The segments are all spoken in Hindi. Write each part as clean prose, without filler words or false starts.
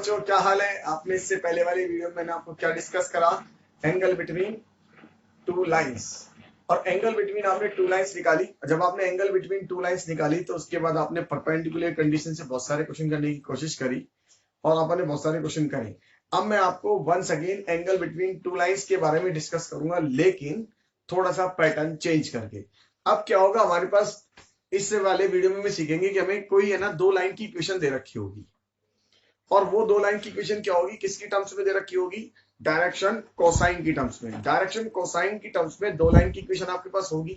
बच्चों, क्या हाल है? आपने इससे पहले वाली वीडियो में मैंने आपको क्या डिस्कस करा? Angle between two lines. और एंगल बिटवीन आपने टू लाइंस निकाली। जब आपने एंगल बिटवीन टू लाइंस निकाली तो उसके बाद आपने परपेंडिकुलर कंडीशन से बहुत सारे क्वेश्चन करने की कोशिश करी और आपने बहुत सारे क्वेश्चन करे। अब मैं आपको once again angle between two lines के बारे में डिस्कस करूंगा, लेकिन थोड़ा सा पैटर्न चेंज करके। अब क्या होगा हमारे पास, इस वाले वीडियो में सीखेंगे कि हमें कोई है ना दो लाइन की इक्वेशन दे रखी होगी, और वो दो लाइन की इक्वेशन क्या होगी, किसकी टर्म्स में दे रखी होगी? डायरेक्शन कोसाइन की टर्म्स में। डायरेक्शन कोसाइन की टर्म्स में दो लाइन की इक्वेशन आपके पास होगी,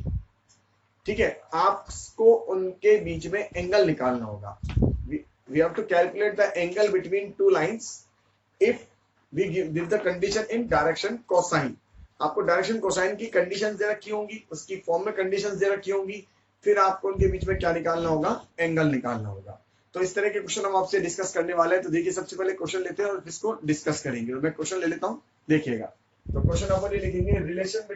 ठीक है। आपको उनके बीच में एंगल निकालना होगा। we have to calculate the angle between two lines if we give the condition in direction cosine। आपको डायरेक्शन कोसाइन की कंडीशन दे रखी होंगी, उसकी फॉर्म में कंडीशन दे रखी होंगी, फिर आपको उनके बीच में क्या निकालना होगा? एंगल निकालना होगा। तो इस तरह के क्वेश्चन हम आपसे डिस्कस करने वाले हैं। तो देखिए, सबसे पहले क्वेश्चन लेते हैं और इसको डिस्कस करेंगे। और मैं क्वेश्चन ले लेता हूं, देखिएगा। तो क्वेश्चन अपन ये लिखेंगे, relation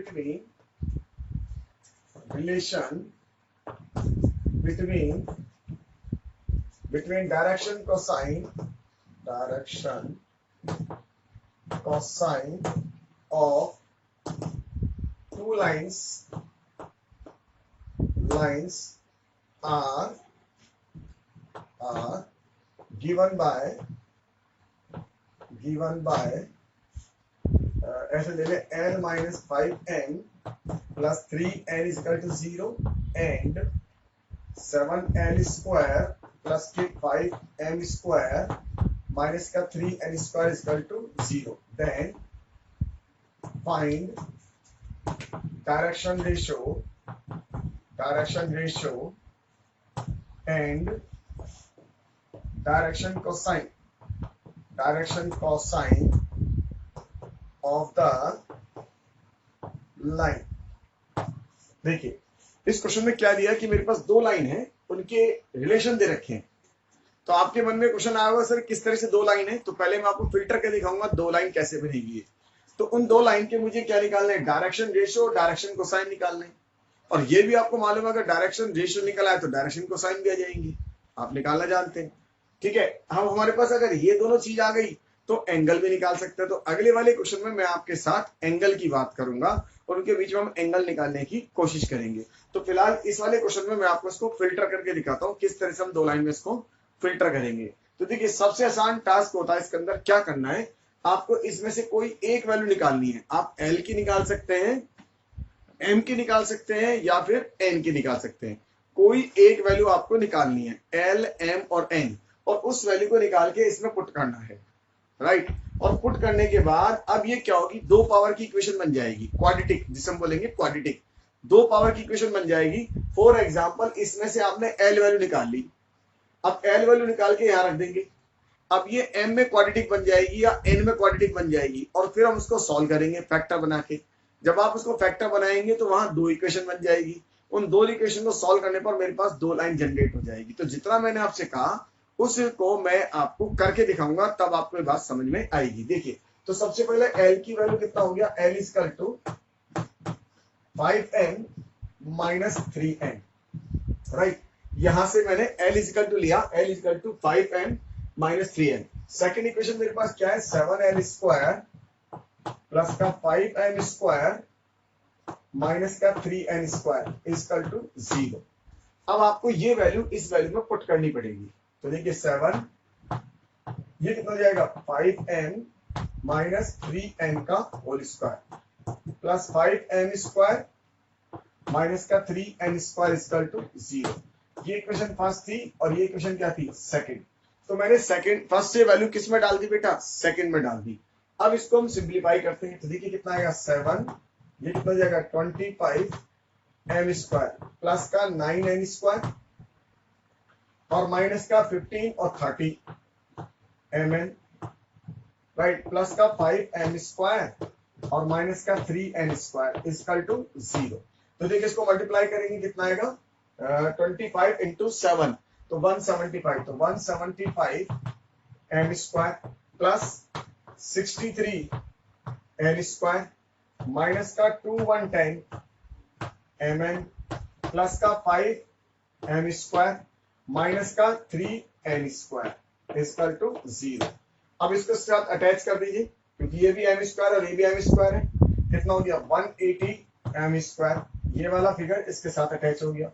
between direction cosine of two lines are given by ऐसे ले ले n minus 5n plus 3n is equal to 0 and 7n square plus 5m square minus का 3n square is equal to 0। then find direction ratio and direction cosine of the line। देखिए, इस क्वेश्चन में क्या दिया कि मेरे पास दो लाइन है, उनके रिलेशन दे रखे हैं। तो आपके मन में क्वेश्चन आया होगा, सर किस तरह से दो लाइन है? तो पहले मैं आपको फिल्टर के दिखाऊंगा दो लाइन कैसे बनेगी। तो उन दो लाइन के मुझे क्या निकालना है? डायरेक्शन रेशियो और डायरेक्शन कोसाइन निकालना है। और ये भी आपको मालूम है, अगर डायरेक्शन रेशियो निकला है तो डायरेक्शन कोसाइन भी आ जाएंगी, आप निकालना जानते हैं, ठीक है। हम हमारे पास अगर ये दोनों चीज आ गई तो एंगल भी निकाल सकते हैं। तो अगले वाले क्वेश्चन में मैं आपके साथ एंगल की बात करूंगा और उनके बीच में हम एंगल निकालने की कोशिश करेंगे। तो फिलहाल इस वाले क्वेश्चन में मैं आपको इसको फिल्टर करके दिखाता हूँ, किस तरह से हम दो लाइन में इसको फिल्टर करेंगे। तो देखिए, सबसे आसान टास्क होता है, इसके अंदर क्या करना है, आपको इसमें से कोई एक वैल्यू निकालनी है। आप एल की निकाल सकते हैं, एम की निकाल सकते हैं, या फिर एन की निकाल सकते हैं। कोई एक वैल्यू आपको निकालनी है, एल, एम और एन, और उस वैल्यू को निकाल के इसमें पुट करना है, राइट। और पुट करने के बाद अब ये क्या होगी, दो पावर की इक्वेशन बन जाएगी, क्वाड्रेटिक, जिसे हम बोलेंगे क्वाड्रेटिक। दो पावर की इक्वेशन बन जाएगी। फॉर एग्जाम्पल, इसमें से आपने एल वैल्यू निकाल ली, अब एल वैल्यू निकाल के यहां रख देंगे। अब ये एम में क्वाड्रेटिक बन जाएगी या एन में क्वाड्रेटिक बन जाएगी, और फिर हम उसको सॉल्व करेंगे फैक्टर बना के। जब आप उसको फैक्टर बनाएंगे तो वहां दो इक्वेशन बन जाएगी। उन दो इक्वेशन को सॉल्व करने पर मेरे पास दो लाइन जनरेट हो जाएगी। तो जितना मैंने आपसे कहा उसको मैं आपको करके दिखाऊंगा, तब आपको ये बात समझ में आएगी। देखिए, तो सबसे पहले एल की वैल्यू कितना हो गया, L is equal to 5n minus 3n, right. यहां से मैंने एल इज इक्वल टू लिया, L is equal to 5n minus 3n। Second equation मेरे पास क्या है, 7n स्क्वायर प्लस का 5n स्क्वायर माइनस का 3n स्क्वायर इक्वल टू 0। अब आपको ये वैल्यू इस वैल्यू में पुट करनी पड़ेगी। तो देखिए 7, ये कितना हो जाएगा, 5n माइनस 3n का whole square plus 5n square minus का 3n स्क्वायर इक्वल टू 0। ये इक्वेशन फर्स्ट थी और ये इक्वेशन क्या थी, सेकंड। तो मैंने सेकंड, फर्स्ट से वैल्यू किस में डाल दी बेटा, सेकंड में डाल दी। अब इसको हम सिंप्लीफाई करते हैं। तो देखिए कितना आएगा, 7, ये कितना जाएगा 25m स्क्वायर प्लस का 9n स्क्वायर और माइनस का 15 और 30 mn, राइट, प्लस का 5m स्क्वायर और माइनस का 3n स्क्वायर इक्वल टू 0। तो देखिए इसको मल्टीप्लाई करेंगे, कितना आएगा 25 इंटू 7, तो 175। तो 175 m square plus 63 n square minus का 2110 mn प्लस का 5 m स्क्वायर माइनस का 3n स्क्वायर इक्वल टू 0। अब इसको इसके साथ अटैच कर दीजिए, क्योंकि ये भी एम स्क्वायर और ये भी एम स्क्वायर है। कितना हो गया 180 एम स्क्वायर। ये वाला फिगर इसके साथ अटैच हो गया।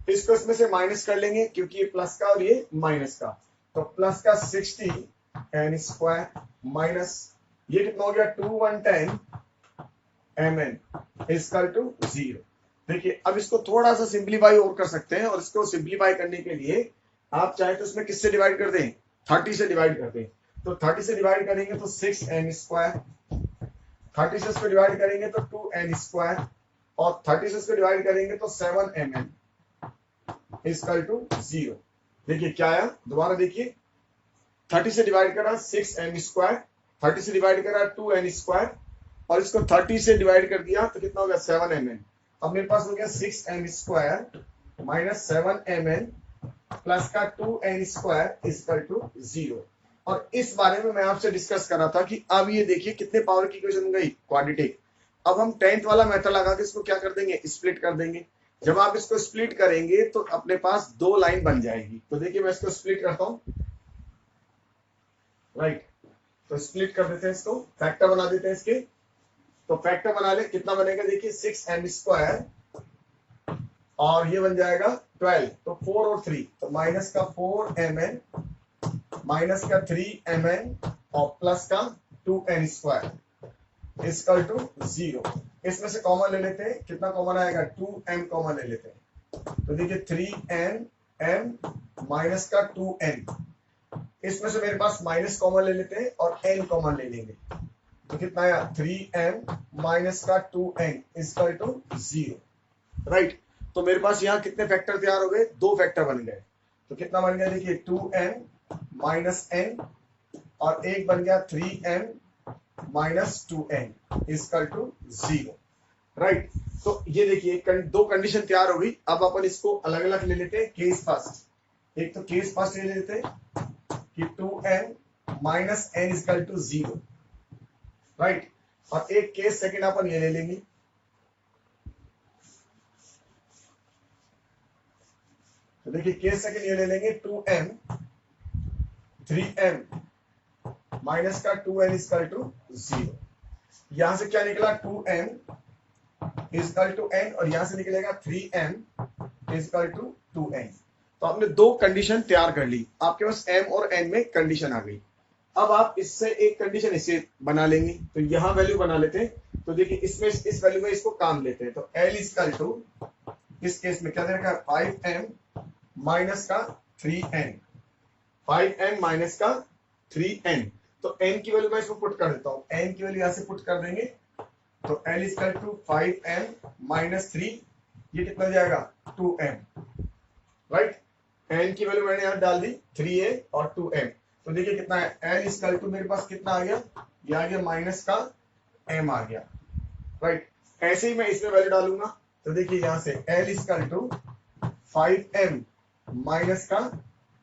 इसको इसमें से माइनस कर लेंगे, क्योंकि ये प्लस का और ये माइनस का। तो प्लस का 60 एन स्क्वायर माइनस ये कितना हो गया 2110 एम एन इक्वल टू 0। देखिए अब इसको थोड़ा सा सिंप्लीफाई और कर सकते हैं, और इसको सिंप्लीफाई करने के लिए आप चाहे तो इसमें किससे डिवाइड कर दें, 30 से डिवाइड कर दें। तो 30 से डिवाइड करेंगे तो 6 एन स्क्वायर, 30 से इसको डिवाइड करेंगे तो 2 एन स्क्वायर, और 30 से इसको डिवाइड करेंगे तो 7 एम एन इक्वल टू 0। देखिए क्या आया, दोबारा देखिए, 30 से डिवाइड करा 6 एन स्क्वायर, 30 से डिवाइड करा 2 एन स्क्वायर, और इसको 30 से डिवाइड कर दिया तो कितना हो गया 7 एम एन। अब मेरे पास हो गया 6 N square minus 7 M N plus का 2 एन स्क्वायर इक्वल टू 0। और इस बारे में मैं आपसे डिस्कस कर रहा था कि अब ये देखिए कितने पावर की इक्वेशन बन गई, क्वाड्रेटिक। अब हम 10th वाला मेथड लगा के इसको क्या कर देंगे, स्प्लिट कर देंगे। जब आप इसको स्प्लिट करेंगे तो अपने पास 2 लाइन बन जाएगी। तो देखिए मैं इसको स्प्लिट करता हूं, राइट। तो स्प्लिट कर देते हैं, इसको फैक्टर बना देते हैं इसके। तो फैक्टर बना ले, कितना बनेगा देखिए 6 एम स्क्वायर और ये बन जाएगा 12, तो 4 और 3, तो माइनस का 4 एम एन माइनस का 3 एम एन और प्लस का 2 एन स्क्वायर इक्वल टू 0। इसमें से कॉमन ले लेते हैं, कितना कॉमन आएगा 2 एम कॉमन ले लेते हैं। तो देखिए 3 एन एम माइनस का 2 एन, इसमें से मेरे पास माइनस कॉमन ले लेते हैं और एन कॉमन ले लेंगे। तो कितना आया 3m माइनस का 2n इक्वल टू 0, राइट। तो मेरे पास यहाँ कितने फैक्टर तैयार हो गए, 2 फैक्टर बन गए। तो कितना बन गया देखिए 2m माइनस n और एक बन गया 3m minus 2n equal to 0, right. तो ये देखिए 2 कंडीशन तैयार हो गई। अब अपन इसको अलग अलग ले लेते हैं, केस फर्स्ट। एक तो केस फर्स्ट ले लेते हैं कि 2m minus n equal to 0, right. और एक केस सेकंड अपन ये ले लेंगे। तो देखिए केस सेकंड ये ले लेंगे 2m 3m माइनस का 2n इक्वल टू 0। यहां से क्या निकला 2m इक्वल टू n और यहां से निकलेगा 3m इक्वल टू 2n। तो आपने 2 कंडीशन तैयार कर ली, आपके पास m और n में कंडीशन आ गई। अब आप इससे एक कंडीशन इसे बना लेंगे, तो यहां वैल्यू बना लेते हैं। तो देखिए इसमें इस वैल्यू में इसको काम लेते हैं। तो L इक्वल टू इस केस में क्या दे रखा है 5m माइनस का 3n, 5m माइनस का 3n। तो n की वैल्यू मैं इसको पुट कर देता हूं, n की वैल्यू यहां से पुट कर देंगे। तो L equal to 5m minus 3, ये कितना हो जाएगा 2m, राइट। n की वैल्यू मैंने यहां डाल दी 3a और 2m। तो देखिए कितना है L इक्वल टू मेरे पास कितना आ गया, ये आ गया माइनस का m आ गया, राइट। ऐसे ही मैं इसमें वैल्यू डालूंगा। तो देखिए यहां से L equal to 5m minus का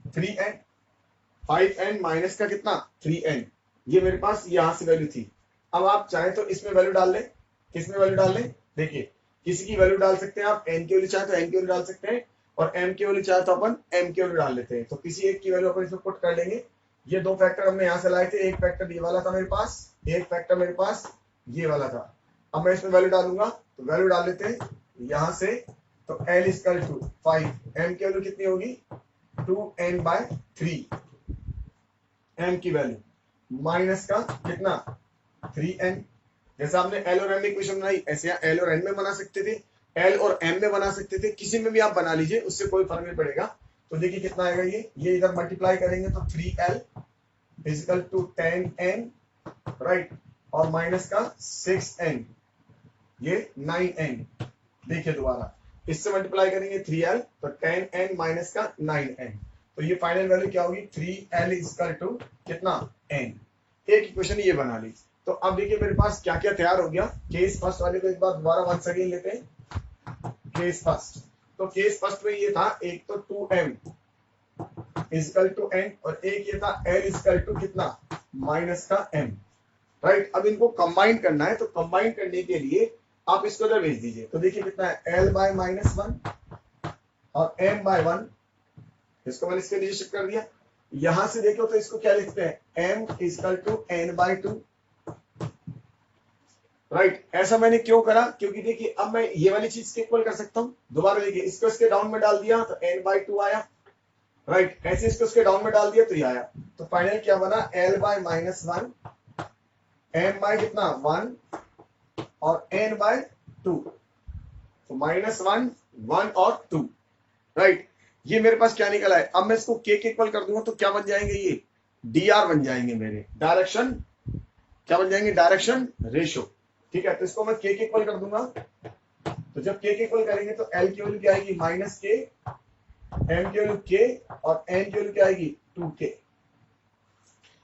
3n, 5n माइनस का कितना 3n, ये मेरे पास यहां से वैल्यू थी। अब आप चाहे तो इसमें वैल्यू डाल लें, किसमें वैल्यू डाल लें, देखिए किसी की वैल्यू डाल सकते हैं आप, n की वैल्यू चाहे तो n की वैल्यू डाल सकते हैं, और m की वैल्यू चाहे तो अपन m की वैल्यू डाल लेते हैं। तो किसी एक की वैल्यू अपन इसमें पुट कर लेंगे। ये 2 फैक्टर हमने यहां से लाए थे, एक फैक्टर ये वाला था मेरे पास, एक फैक्टर मेरे पास ये वाला था। अब मैं इसमें वैल्यू डालूंगा, तो वैल्यू डाल लेते हैं यहां से। तो L इक्वल टू 5, m की वैल्यू कितनी होगी 2n बाय 3, m की वैल्यू माइनस का कितना 3n। जैसे आपने L और M में इक्वेशन बनाई, ऐसे यहाँ L और N में बना सकते थे, L और M में बना सकते थे, किसी में भी आप बना लीजिए, उससे कोई फर्क नहीं पड़ेगा। तो देखिए कितना आएगा, ये इधर मल्टीप्लाई करेंगे तो 3L equal to 10n, right, और माइनस का 6n, ये 9n। देखिए दोबारा इससे मल्टीप्लाई करेंगे 3L, तो 10n माइनस का 9n। तो ये फाइनल वैल्यू क्या होगी 3L इक्वल टू कितना n। एक इक्वेशन ये बना ली। तो अब देखिए मेरे पास क्या क्या तैयार हो गया। केस फर्स्ट वाले को एक बार दोबारा वंस अगेन लेते हैं। केस फर्स्ट, तो केस फर्स्ट में ये था, एक तो 2m इक्वल टू n और एक ये था L इक्वल टू कितना माइनस का m, राइट। अब इनको कंबाइन करना है, तो कंबाइन करने के लिए आप इसको इधर भेज दीजिए। तो देखिए कितना है L बाय माइनस 1 और m बाय 1, इसको मैंने इसके नीचे शिफ्ट कर दिया। यहां से देखो तो इसको क्या लिखते हैं, m equal to n/2, right. ऐसा मैंने क्यों करा, क्योंकि देखिए अब मैं ये वाली चीज के इक्वल कर सकता हूं। दोबारा देखिए, इसको इसके डाउन में डाल दिया तो n/2 आया, राइट। ऐसे इसको इसके डाउन में डाल दिया तो ये आया। तो फाइनल क्या बना, l/-1, m/ कितना 1 और n/2, तो -1, 1 और 2, राइट। ये मेरे पास क्या निकला है। अब मैं इसको k के इक्वल कर दूंगा तो क्या बन जाएंगे, ये dr बन जाएंगे मेरे, डायरेक्शन क्या बन जाएंगे, डायरेक्शन रेशो, ठीक है। तो इसको मैं k के इक्वल कर दूंगा, तो जब k के इक्वल करेंगे तो l की वैल्यू क्या आएगी -k, m की वैल्यू k और n की वैल्यू क्या आएगी 2k।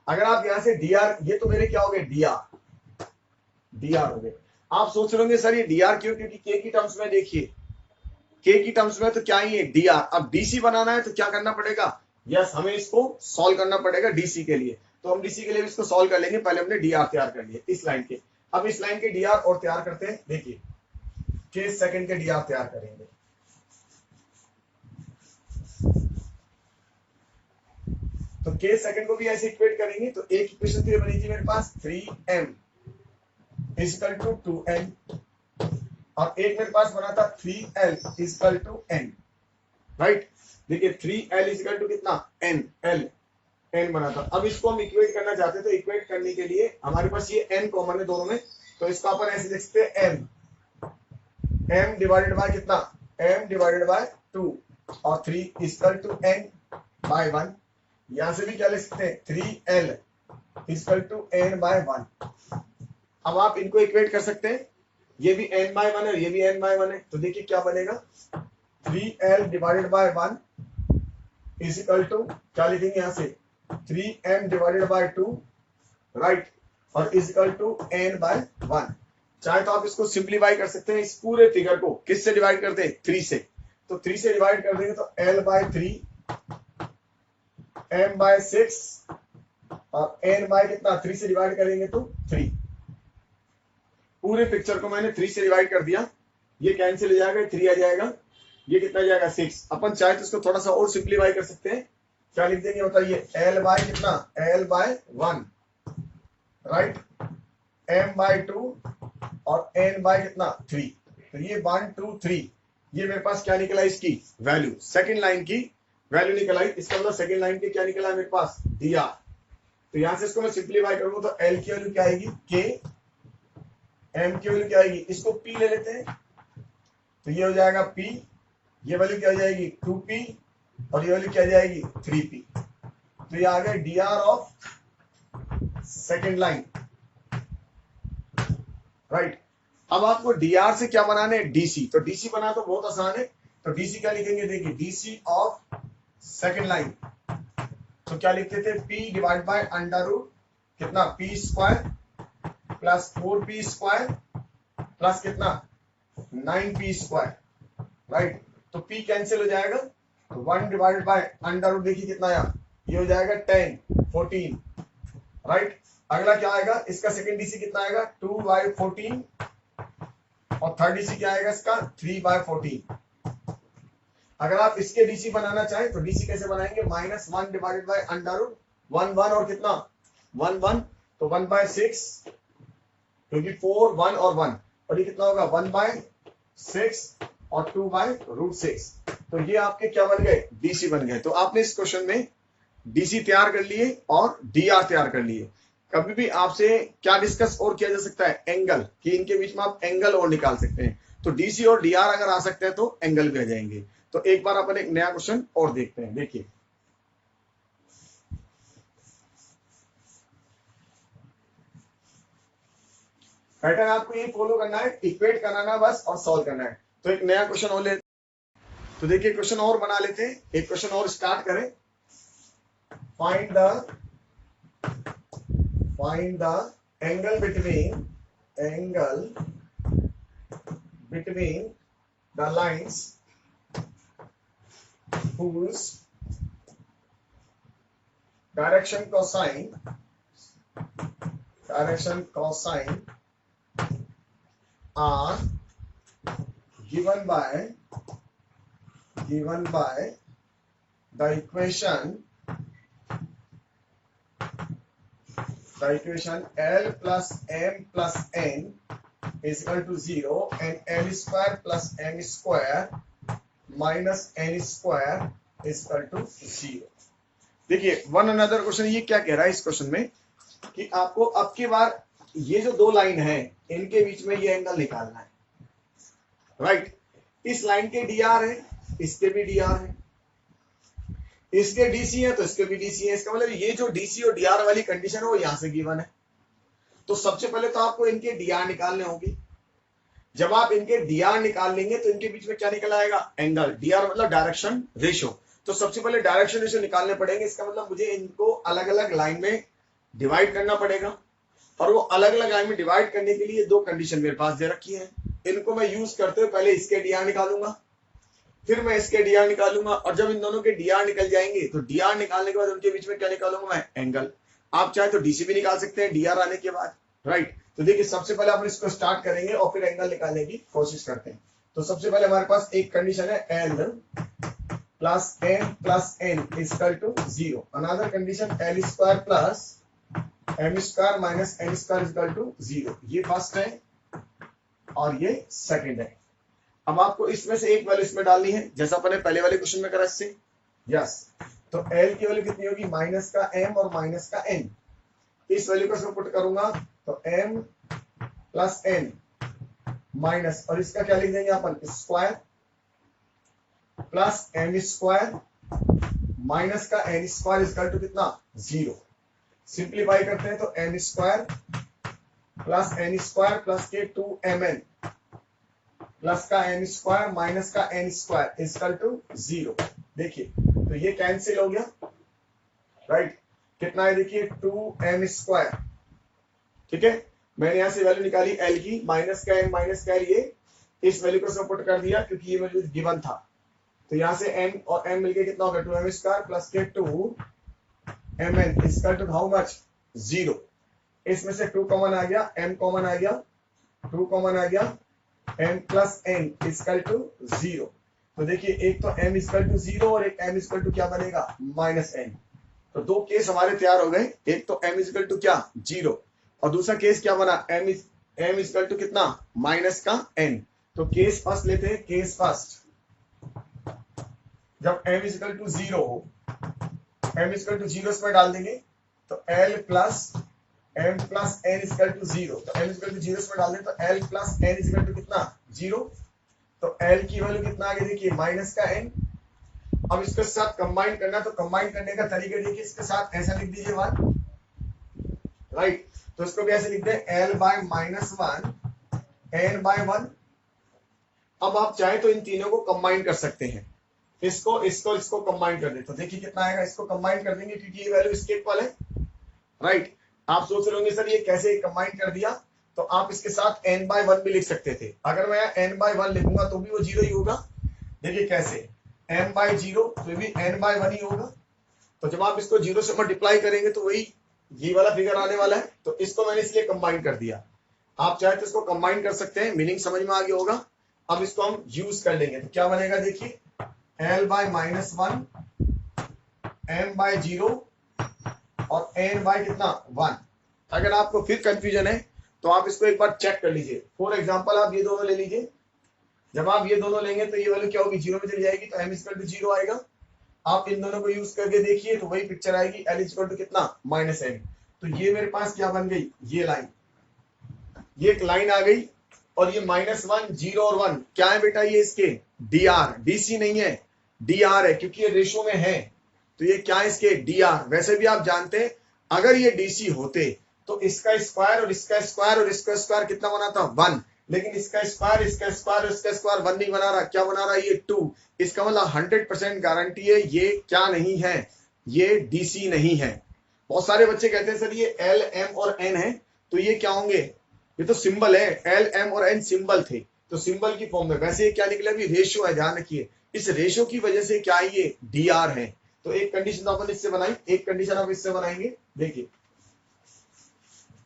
अगर आप यहां से dr, ये तो मेरे क्या हो गए dr हो गए। आप सोच रहे होंगे सर ये dr क्यों, क्योंकि k की टर्म्स में देखिए, k की टर्म्स में तो क्या ही है dr। अब dc बनाना है तो क्या करना पड़ेगा, यस हमें इसको सॉल्व करना पड़ेगा dc के लिए। तो हम dc के लिए इसको सॉल्व कर लेंगे, पहले हमने dr तैयार कर लिए इस लाइन के। अब इस लाइन के dr और तैयार करते हैं, देखिए k सेकंड के dr तैयार करेंगे। तो k सेकंड को भी ऐसे इक्वेट करेंगे, तो एक इक्वेशन तो ये बनी थी मेरे पास 3m इक्वल टू 2n, और एक मेरे पास बना था 3l equal to n, right. देखिए 3l इक्वल टू कितना n, n बना था। अब इसको हम इक्वेट करना चाहते हैं, तो इक्वेट करने के लिए हमारे पास ये n कॉमन है दोनों में, तो इसका अपन ऐसे लिख सकते हैं m डिवाइडेड बाय कितना, m डिवाइडेड बाय 2 और 3 इक्वल टू n बाय 1। यहां से भी क्या लिख सकते हैं 3l equal to n by 1। अब आप इनको इक्वेट कर सकते हैं, ये भी n बाय 1 है, ये भी n बाय 1 है। तो देखिए क्या बनेगा, 3l divided by 1 is equal to क्या लिखेंगे यहां से 3m डिवाइडेड बाय 2, राइट, और is equal to n by 1। चाहे तो आप इसको सिंप्लीफाई कर सकते हैं, इस पूरे फिगर को किससे डिवाइड करते हैं 3 से, तो 3 से डिवाइड कर देंगे तो l बाय 3, m बाय 6 और n बाय कितना 3 से डिवाइड करेंगे तो 3। पूरे पिक्चर को मैंने 3 से डिवाइड कर दिया, ये कैंसिल हो जाएगा, 3 आ जाएगा, ये कितना जाएगा 6। अपन चाहे तो इसको थोड़ा सा और सिंप्लीफाई कर सकते हैं, क्या लिख देंगे बताइए, l बाय कितना l by 1, right, m by 2 और n बाय कितना 3। तो ये 1 2 3, ये मेरे पास क्या निकला इसकी वैल्यू, सेकंड लाइन की वैल्यू निकल आई। इसका मतलब सेकंड लाइन की क्या निकला मेरे पास dr। तो यहां से इसको मैं सिंप्लीफाई करूंगा तो l की वैल्यू क्या आएगी k, m की वैल्यू क्या आएगी, इसको p ले लेते हैं, तो ये हो जाएगा p, ये वैल्यू क्या हो जाएगी 2p और ये वैल्यू क्या जाएगी 3p। तो ये आ गया dr of second line, right. अब आपको dr से क्या बनाना है dc, तो dc बना तो बहुत आसान है, तो dc क्या लिखेंगे, देखिए dc ऑफ सेकंड लाइन, तो क्या लिखते थे p divide by under root कितना p square plus 4p square plus कितना 9p स्क्वायर, राइट। तो p कैंसिल हो जाएगा, तो 1 डिवाइडेड बाय अंडर रूट, देखिए कितना आया, ये हो जाएगा 10 14, राइट। अगला क्या आएगा, इसका सेकंड डीसी कितना आएगा 2/14 और थर्ड डीसी क्या आएगा इसका 3/14। अगर आप इसके डीसी बनाना चाहें तो डीसी कैसे बनाएंगे, -1 डिवाइडेड बाय अंडर रूट 1 1 और कितना 1 1, तो 1/6 क्योंकि 4 1 और 1, और ये कितना होगा 1/6 और 2/√6। तो ये आपके क्या बन गए डीसी बन गए। तो आपने इस क्वेश्चन में डीसी तैयार कर लिए और डीआर तैयार कर लिए। कभी भी आपसे क्या डिस्कस और किया जा सकता है, एंगल, कि इनके बीच में आप एंगल और निकाल सकते हैं। तो डीसी और डीआर अगर आ सकते हैं तो एंगल भी आ जाएंगे। तो एक बार अपन एक नया क्वेश्चन और देखते हैं। देखिए पैटर्न आपको ये फॉलो करना है, इक्वेट कराना बस और सॉल्व करना है। तो एक नया क्वेश्चन और ले, तो देखिए क्वेश्चन और बना लेते हैं, एक क्वेश्चन और स्टार्ट करें। Find the angle between the lines whose direction cosine are given by the equation the equation L plus M plus N is equal to 0 and L square plus M square minus N square is equal to 0. देखिए वन अनदर क्वेश्चन ये क्या कह रहा है इस क्वेश्चन में कि आपको अब की बार ये जो दो लाइन है इनके बीच में ये एंगल निकालना है, राइट। इस लाइन के dr है, इसके भी dr है, इसके DC है तो इसके भी DC है। इसका मतलब ये जो DC और dr वाली कंडीशन है वो यहां से गिवन है। तो सबसे पहले तो आपको इनके dr निकालने होंगे। जब आप इनके dr निकाल लेंगे तो इनके बीच में क्या निकल आएगा, एंगल। dr मतलब डायरेक्शन रेशियो। तो सबसे पहले डायरेक्शन रेशियो निकालने पड़ेंगे। इसका मतलब मुझे इनको अलग अलग लाइन में डिवाइड करना पड़ेगा, और वो अलग अलग लाइन में डिवाइड करने के लिए दो कंडीशन मेरे पास दे रखी है। इनको मैं यूज करते हुए पहले इसके dr निकालूंगा, फिर मैं इसके dr निकालूंगा, और जब इन दोनों के dr निकल जाएंगे तो dr निकालने के बाद उनके बीच में क्या निकालूंगा मैं, एंगल। आप चाहे तो DC भी निकाल सकते हैं dr आने के बाद, राइट। तो देखिए सबसे पहले अपन इसको स्टार्ट करेंगे और फिर एंगल निकालने की कोशिश करते हैं। तो सबसे पहले हमारे पास एक कंडीशन है L plus M plus N equal to 0। Another condition L square plus M square minus N square equal to 0। ये फर्स्ट है और ये सेकंड है। अब आपको इसमें से एक वैल्यू इसमें डालनी है, जैसा अपने पहले वाले क्वेश्चन में करा इससे। यस, तो L की वैल्यू कितनी होगी, माइनस का M और माइनस का N। इस वैल्यू को इसमें पुट करूंगा तो M प्लस N माइनस, और इसका क्या लिख देंगे अपन, square plus M square minus का N स्क्वायर इक्वल टू कितना, 0। सिंप्लीफाई करते हैं तो M square plus N square plus के 2mn प्लस का M स्क्वायर माइनस का N स्क्वायर इक्वल टू 0। देखिए तो ये कैंसिल हो गया, राइट। कितना है देखिए, 2m स्क्वायर, ठीक है। मैंने यहां से वैल्यू निकाली L की, माइनस का M माइनस का L, ये इस वैल्यू को सपोर्ट कर दिया क्योंकि ये वैल्यू गिवन था। तो यहां से M और M मिलके कितना होगा, 2m स्क्वायर प्लस के 2mn equal to how much, 0। इसमें से 2 कॉमन आ गया, M कॉमन आ गया, 2 कॉमन आ गया, M plus N equal to 0। तो देखिए एक तो M इक्वल टू 0 और एक M इक्वल टू क्या बनेगा, माइनस N। तो दो केस हमारे तैयार हो गए। एक तो M इक्वल टू क्या, 0, और दूसरा केस क्या बना, M इक्वल टू कितना, माइनस का N। तो केस फर्स्ट लेते हैं, केस फर्स्ट। जब M इक्वल टू 0 हो, M इक्वल टू 0 इसमें डाल देंगे तो L plus M plus N equal to 0। तो M इक्वल टू 0 इसमें डाल दें तो L plus N equal to कितना, 0। तो L की वैल्यू कितना आ गया देखिए, माइनस का N। अब इसके साथ कंबाइन करना, तो कंबाइन करने का तरीका देखिए, इसके साथ ऐसा लिख दीजिए 1, राइट। तो इसको भी ऐसे लिख दें, L by minus 1 N by 1। अब आप चाहे तो इन तीनों को कंबाइन कर सकते हैं, इसको कंबाइन कर दे। तो देखिए कितना आएगा, इसको कंबाइन कर देंगे क्योंकि ये वैल्यू इसके इक्वल है, राइट। आप सोच रहे होंगे सर ये कैसे कंबाइन कर दिया, तो आप इसके साथ n बाय 1 भी लिख सकते थे। अगर मैं n बाय 1 लिखूंगा तो भी वो 0 ही होगा। देखिए कैसे, m बाय 0 तो भी n बाय 1 ही होगा। तो जब आप इसको 0 से मल्टीप्लाई करेंगे तो वही ये वाला फिगर आने वाला है। तो इसको मैंने इसलिए कंबाइन कर दिया। आप चाहे तो इसको कंबाइन कर सकते हैं, मीनिंग समझ में आ गया होगा। अब इसको हम यूज कर लेंगे तो क्या बनेगा देखिए, L by minus 1 M by 0 और N बाय कितना, 1। अगर आपको फिर कंफ्यूजन है तो आप इसको एक बार चेक कर लीजिए। फॉर एग्जांपल आप ये दोनों ले लीजिए। जब आप ये दोनों लेंगे तो ये वैल्यू क्या होगी, 0 में चली जाएगी, तो M इक्वल टू 0 आएगा। आप इन दोनों को यूज करके देखिए तो वही पिक्चर आएगी, L इक्वल टू कितना, माइनस M। तो ये मेरे पास क्या बन गई, ये लाइन, ये एक लाइन आ गई। और ये -1 0 और 1 क्या है बेटा, ये इसके dr, dc नहीं है, dr है क्योंकि ये रेशो में है। तो ये क्या है, इसके dr। वैसे भी आप जानते हैं अगर ये dc होते तो इसका स्क्वायर और इसका स्क्वायर और इसका स्क्वायर कितना बना था, 1। लेकिन इसका स्क्वायर, इसका स्क्वायर और इसका स्क्वायर 1 नहीं बना रहा, क्या बना रहा है, ये 2। इसका मतलब 100% गारंटी है ये क्या नहीं है, ये dc नहीं है। बहुत सारे बच्चे कहते हैं सर ये L M और N है, तो ये क्या होंगे, ये तो सिंबल है, L M और N सिंबल थे, तो सिंबल की फॉर्म में। वैसे ये क्या निकला, भी रेशियो है, ध्यान रखिए। इस रेशियो की वजह से क्या है, ये dr है। तो एक कंडीशन तो अपन इससे बनाई, एक कंडीशन आप इससे बनाएंगे। देखिए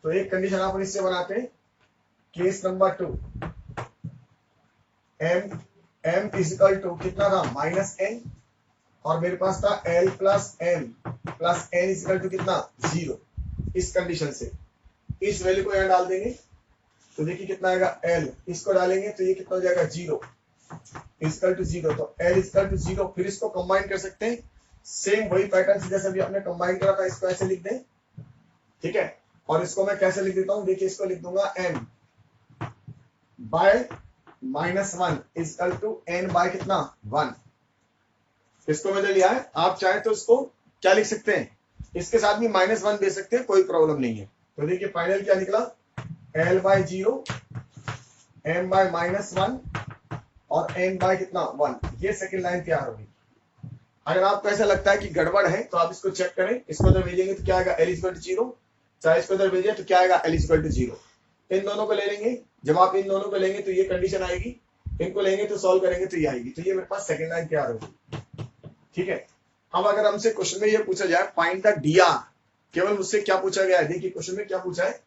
तो एक कंडीशन अपन इससे बनाते हैं, case number 2, m equal to कितना था, -n, और मेरे पास था L plus M plus N equal to कितना, 0। इस कंडीशन से इस वैल्यू को यहाँ डाल देंगे तो देखिए कितना आएगा L, इसको डालेंगे तो ये कितना हो जाएगा 0 इक्वल टू 0। तो L इक्वल टू 0, फिर इसको कंबाइन कर सकते हैं सेम वही पैटर्न से जैसे अभी आपने कंबाइन करा था, इसको ऐसे लिख दें, ठीक है। और इसको मैं कैसे लिख देता हूँ, देखिए इसको लिख दूंगा m by -1 equal to n by कितना 1। इसको मैंने लिया है, आप चाहे तो इसको क्या लिख सकते हैं, इसके साथ भी -1 दे सकते हैं, कोई प्रॉब्लम नहीं है। तो देखिए फाइनल क्या निकला, L बाय 0 m बाय -1 और n बाय कितना 1। ये सेकंड लाइन तैयार होगी। अगर आपको ऐसा लगता है कि गड़बड़ है तो आप इसको चेक करें, इसको इधर भेजेंगे तो क्या आएगा L इक्वल टू 0, चाहे इसको इधर भेजें तो क्या आएगा L इक्वल टू 0। इन दोनों को ले लेंगे, जब आप इन दोनों को लेंगे तो ये कंडीशन आएगी, इनको लेंगे तो सॉल्व करेंगे तो ये आएगी। तो ये मेरे पास सेकंड लाइन तैयार होगी, ठीक है। अब अगर हमसे क्वेश्चन में ये पूछा जाए फाइंड द dr, केवल मुझसे क्या पूछा गया है, देखिए क्वेश्चन में क्या पूछा है,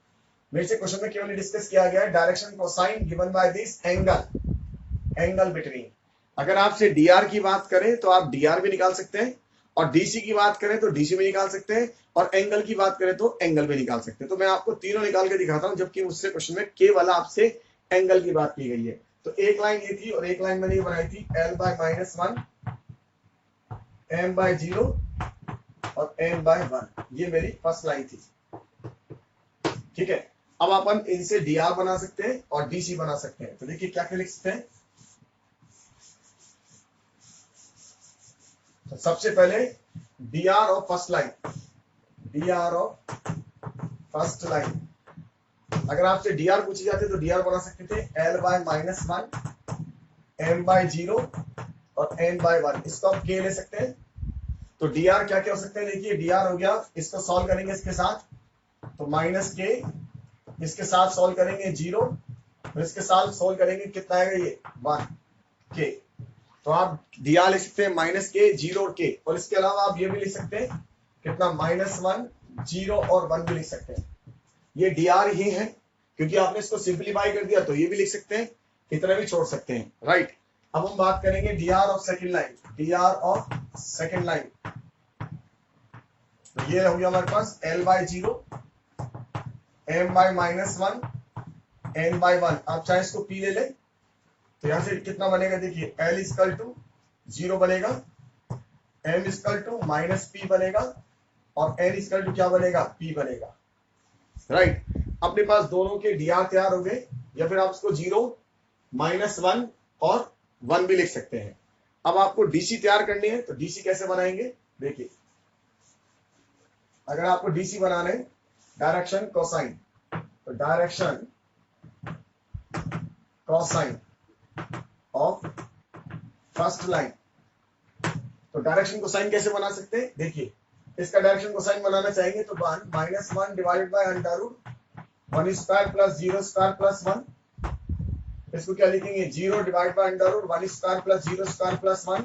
मेरे से क्वेश्चन में केवल डिस्कस किया गया है direction cosine given by this angle between. अगर आपसे dr की बात करें तो आप dr भी निकाल सकते हैं, और dc की बात करें तो dc भी निकाल सकते हैं, और एंगल की बात करें तो एंगल भी निकाल सकते हैं। तो मैं आपको तीनों निकाल के दिखाता हूं, जबकि मुझसे क्वेश्चन में केवल आपसे एंगल की बात की गई है। तो एक लाइन ये थी और एक लाइन मैंने ये बनाई थी L बाय -1 m बाय 0 और n बाय 1, ये मेरी फर्स्ट लाइन थी, ठीक है। अब अपन इनसे dr बना सकते हैं और dc बना सकते हैं। तो देखिए क्या क्या लिख सकते हैं। तो सबसे पहले dr of first line, dr of first line, अगर आपसे dr पूछी जाती तो dr बना सकते थे L बाय -1 m बाय 0 और n बाय 1। इसको आप k ले सकते हैं। तो dr क्या क्या हो सकते हैं, देखिए dr हो गया, इसको सॉल्व करेंगे इसके साथ तो -k, इसके साथ सॉल्व करेंगे 0, और इसके साथ सॉल्व करेंगे कितना आएगा ये 1k। तो आप dr लिख सकते हैं -k 0 और k, और इसके अलावा आप ये भी लिख सकते हैं कितना -1 0 और 1 भी लिख सकते हैं। ये dr ही है, क्योंकि आपने इसको सिंपलीफाई कर दिया तो ये भी लिख सकते हैं, इतना भी छोड़ सकते हैं, राइट। अब हम बात करेंगे dr of second line, dr of second line. तो ये हो गया हमारे पास L by 0 m by -1 n by 1। आप चाहे इसको p ले लें तो यहां से कितना बनेगा, देखिए L इक्वल टू 0 बनेगा, m इक्वल टू -p बनेगा, और n इक्वल टू क्या बनेगा, p बनेगा, राइट। अपने पास दोनों के dr तैयार हो गए, या फिर आप इसको 0 -1 और 1 भी लिख सकते हैं। अब आपको dc तैयार करनी है, तो dc कैसे बनाएंगे, देखिए अगर आपको dc बनाना है डायरेक्शन कोसाइन, तो direction cosine of first line. तो डायरेक्शन कोसाइन कैसे बना सकते हैं, देखिए इसका डायरेक्शन कोसाइन बनाना चाहेंगे तो 1 -1 divided by √1 square plus 0 square plus 1। इसको क्या लिखेंगे 0 divide by √1 square plus 0 square plus 1,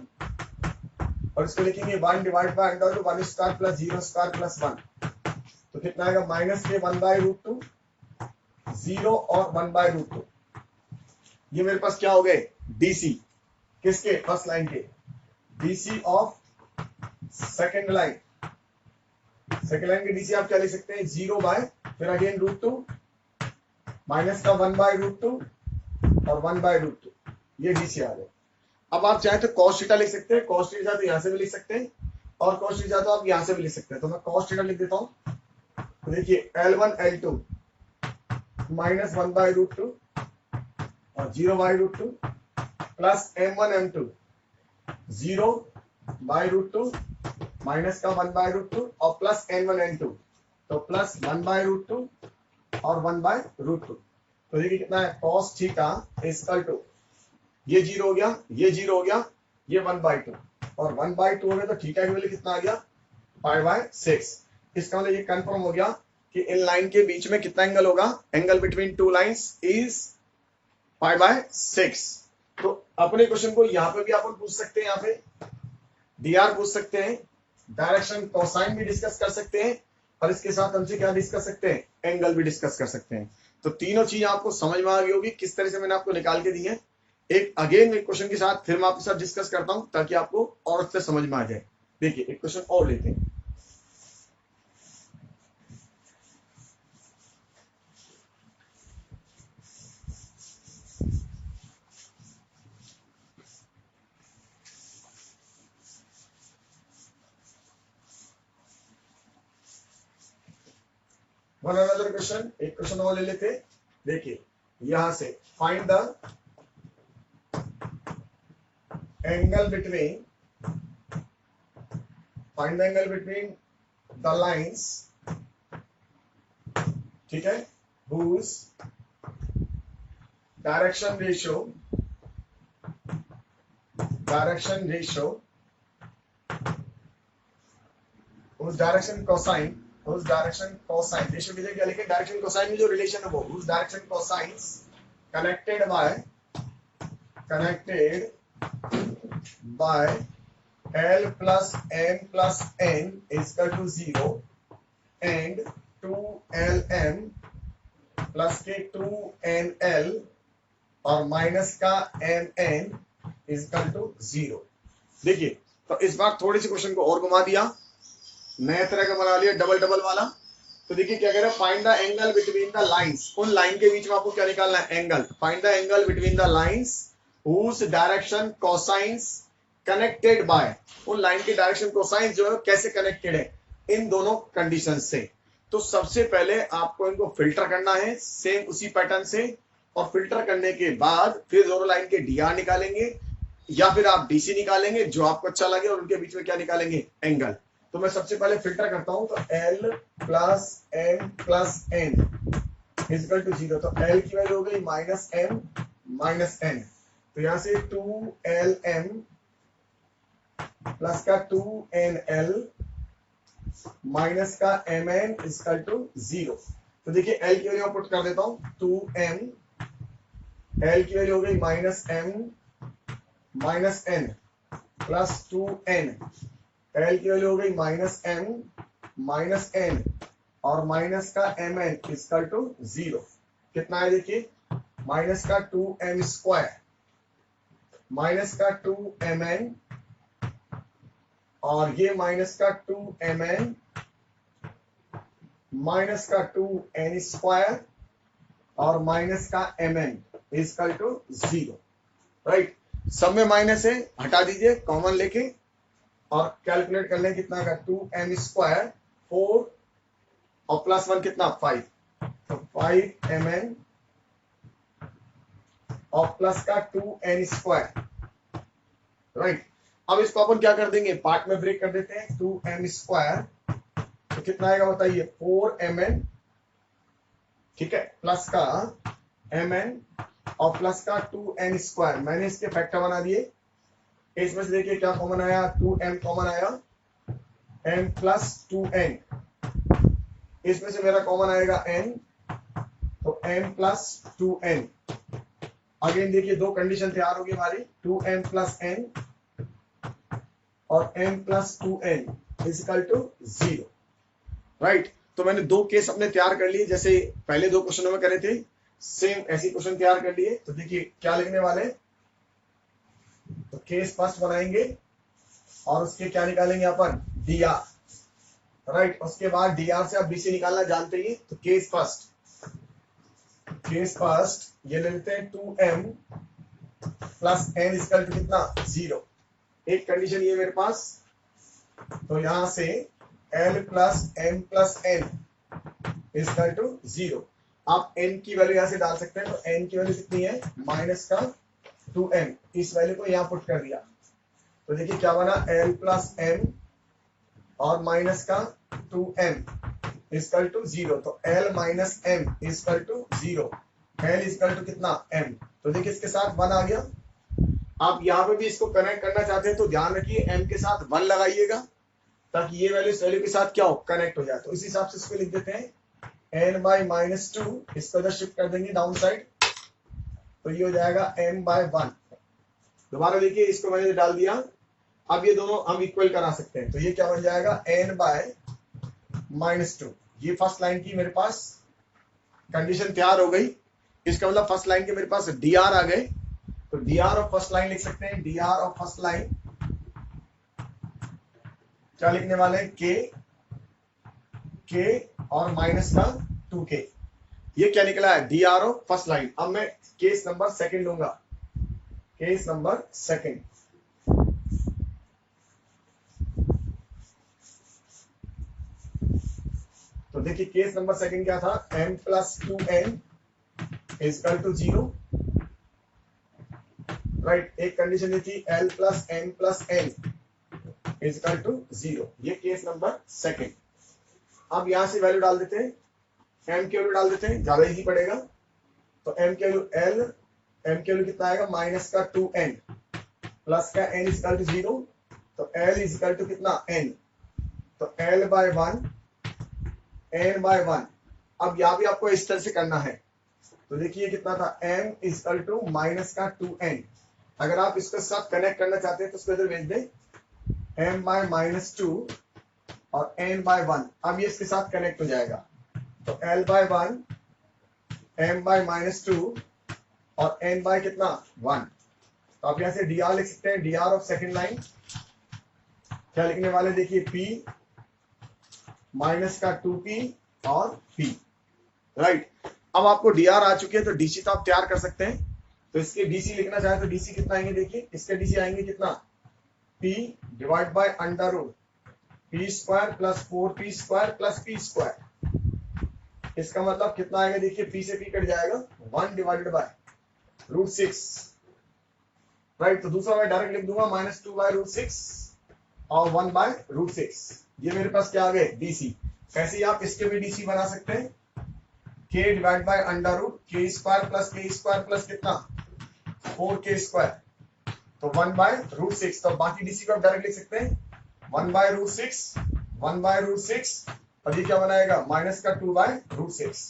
और इसको लिखेंगे 1 divide by √1 square plus 0 square plus 1। तो कितना आएगा -k 1/√2 0 और 1/√2। ये मेरे पास क्या हो गए dc, किसके, फर्स्ट लाइन के, dc of second line. Second line के dc आप क्या लिख सकते हैं 0 बाय फिर अगेन √2 माइनस का 1/√2 और 1/√2, ये dc आ गए। अब आप चाहे तो cos थीटा लिख सकते हैं, cos थीटा तो यहां से भी लिख सकते हैं, और cos थीटा तो आप यहां से भी लिख सकते हैं। तो मैं cos थीटा लिख देता हूं, तो देखिए L1 L2 -1/√2 और 0/√2 प्लस M1 M2 0/√2 माइनस का 1/√2 और प्लस N1 N2, तो प्लस 1/√2 और 1/√2। तो देखिए कितना है cos थीटा इक्वल टू, ये 0 हो गया, ये 0 हो गया, ये 1/2 और 1/2 हो गया, तो थीटा की वैल्यू कितना आ गया 5/6। इसका मतलब ये कंफर्म हो गया कि इन लाइन के बीच में कितना एंगल होगा, angle between two lines is 5/6। तो अपने क्वेश्चन को यहाँ पे भी अपन पूछ सकते हैं, यहाँ पे dr पूछ सकते हैं, डायरेक्शन कोसाइन भी डिस्कस कर सकते हैं, और इसके साथ हमसे क्या डिस्कस सकते हैं, एंगल भी डिस्कस कर सकते हैं। तो तीनों चीज आपको समझ में आ गई होगी किस तरह से मैंने आपको निकाल के दी है। एक अगेन एक क्वेश्चन के साथ फिर मैं आपके साथ डिस्कस करता हूं ताकि आपको और अच्छे समझ में आ जाए। देखिए एक क्वेश्चन और लेते हैं। वन अनदर क्वेश्चन, एक क्वेश्चन और ले लेते। देखिए यहां से find the angle between the lines, ठीक है, whose direction ratio whose direction cosine ratio कीजिए, क्या लिखे, डायरेक्शन कोसाइन में जो रिलेशन है वो whose direction cosines connected by L plus M plus N is equal to 0 and 2LM plus के 2NL और माइनस का MN is equal to 0। देखिए तो इस बार थोड़ी सी क्वेश्चन को और घुमा दिया, नए तरह का बना लिया, डबल डबल वाला। तो देखिए क्या कह रहे हैं, find the angle between the lines, उन लाइन के बीच में आपको क्या निकालना है, angle. Find the angle between the lines whose direction cosines connected by, उन लाइन के डायरेक्शन कोसाइंस जो है कैसे कनेक्टेड है इन दोनों कंडीशन से। तो सबसे पहले आपको इनको फिल्टर करना है सेम उसी पैटर्न से, और फिल्टर करने के बाद फिर दोनों लाइन के डीआर निकालेंगे या फिर आप डीसी निकालेंगे, जो आपको अच्छा लगे, और उनके बीच में क्या निकालेंगे, एंगल। तो मैं सबसे पहले फिल्टर करता हूं, तो L plus M plus N equal to 0। तो L की वैल्यू हो गई माइनस M माइनस N, तो यहां से 2LM प्लस का 2NL माइनस का MN इक्वल टू 0। तो देखिए L की वैल्यू पुट कर देता हूं, 2M, L की वैल्यू हो गई minus M minus N plus 2N, L की वैल्यू हो गई माइनस M माइनस N और माइनस का MN इक्वल टू 0। कितना है देखिए, माइनस का 2M स्क्वायर माइनस का 2MN और ये माइनस का 2MN माइनस का 2N स्क्वायर और माइनस का MN इक्वल टू 0। राइट, सब में माइनस है, हटा दीजिए कॉमन लेके और कैलकुलेट कर लें कितना का 2M स्क्वायर 4 और प्लस 1 कितना 5, तो 5MN और प्लस का 2N स्क्वायर। राइट, अब इसको अपन क्या कर देंगे, पार्ट में ब्रेक कर देते हैं। 2M स्क्वायर तो कितना आएगा बताइए, 4MN, ठीक है, प्लस का MN और प्लस का 2N स्क्वायर। मैंने इसके फैक्टर बना दिए। इसमें से देखिए क्या कॉमन आया, 2M कॉमन आया, M प्लस 2N, इसमें से मेरा कॉमन आएगा N, तो M प्लस 2N। अगेन देखिए दो कंडीशन तैयार होगी हमारी, 2M प्लस N और M plus 2N equal to 0। Right, तो मैंने दो केस अपने तैयार कर लिए, जैसे पहले दो क्वेश्चनों में करे थे, सेम ऐसी क्वेश्चन तैयार कर लिए। तो देखिए क्या लिखने वाले, तो केस फर्स्ट बनाएंगे और उसके क्या निकालेंगे अपन, डीआर। राइट, उसके बाद डीआर से आप बीसी निकालना जानते ही। तो केस फर्स्ट ये ले लेते हैं, 2M plus N equal to कितना 0। एक कंडीशन ये मेरे पास, तो यहां से L plus M plus N equal to 0। आप N की वैल्यू यहां से डाल सकते हैं, तो N की वैल्यू कितनी है, माइनस का 2M, इस वैल्यू को यहां पुट कर दिया। तो देखिए क्या बना, L प्लस M और माइनस का 2M इक्वल टू 0। तो L minus M equal to 0, L equal to कितना M। तो देखिए इसके साथ 1 आ गया। आप यहाँ पे भी इसको कनेक्ट करना चाहते हैं तो ध्यान रखिए M के साथ 1 लगाइएगा, ताकि ये वैल्यू इस वैल्यू के साथ क्या हो, कनेक्ट हो जाए। तो इस हिसाब से इसको लिख देते हैं N बाई माइनस 2, इसको इधर शिफ्ट कर देंगे डाउन साइड, तो ये हो जाएगा M बाय 1। दोबारा देखिए इसको मैंने डाल दिया। अब ये दोनों हम इक्वल करा सकते हैं, तो ये क्या बन जाएगा, N बाय माइनस 2। ये फर्स्ट लाइन की मेरे पास कंडीशन तैयार हो गई। इसका मतलब फर्स्ट लाइन के मेरे पास डीआर आ गए। तो डीआर ऑफ फर्स्ट लाइन लिख सकते हैं, डीआर ऑफ फर्स्ट लाइन क्या लिखने वाले हैं, के और माइनस का 2K। ये क्या निकला है, डीआर ऑफ फर्स्ट लाइन। अब मैं केस नंबर सेकंड लूंगा, केस नंबर सेकंड। तो देखिए केस नंबर सेकंड क्या था, m plus 2n equal to 0, right. एक कंडीशन ये थी l plus m plus n equal to 0, ये केस नंबर सेकंड। अब यहां से वैल्यू डाल देते हैं, m की वैल्यू डाल देते हैं, ज्यादा इजी पड़ेगा। तो m की वैल्यू l, m की वैल्यू कितना आएगा माइनस का 2n प्लस का n इजकल टू 0, तो l इजकल टू कितना n, तो l बाय 1 n बाय 1। अब यहां भी आपको इस तरह से करना है, तो देखिए कितना था m इजकल टू माइनस का 2n। अगर आप इसके साथ कनेक्ट करना चाहते हैं तो उसको इधर भेज दें m बाय माइनस 2 और n बाय 1। अब ये इसके साथ कनेक्ट हो जाएगा, तो l by 1 m by minus 2 और n बाय कितना 1। तो आप यहां से dr लिख सकते हैं, dr ऑफ सेकेंड लाइन क्या लिखने वाले, देखिए p माइनस का 2p और p, राइट। अब आपको dr आ चुकी है तो dc तो आप तैयार कर सकते हैं। तो इसके dc लिखना चाहे तो dc कितना आएंगे, देखिए इसके dc आएंगे कितना, p divide by under root p square plus 4p square plus p square. इसका मतलब कितना आएगा, देखिए p से p कट जाएगा, 1 डिवाइडेड बाय रूट 6, राइट। तो दूसरा मैं डायरेक्ट लिख दूंगा माइनस 2 बाय रूट 6 और 1 बाय रूट 6। ये मेरे पास क्या आ गए डीसी। ऐसे ही आप इसके भी डीसी बना सकते हैं, k divide by under root k square plus कितना 4k स्क्वायर, तो 1 बाय रूट 6। तो बाकी डीसी को आप डायरेक्ट लिख सकते हैं 1 बाय रूट 6, 1 बाय रूट 6 और ये क्या बनाएगा माइनस का 2 बाय रूट 6।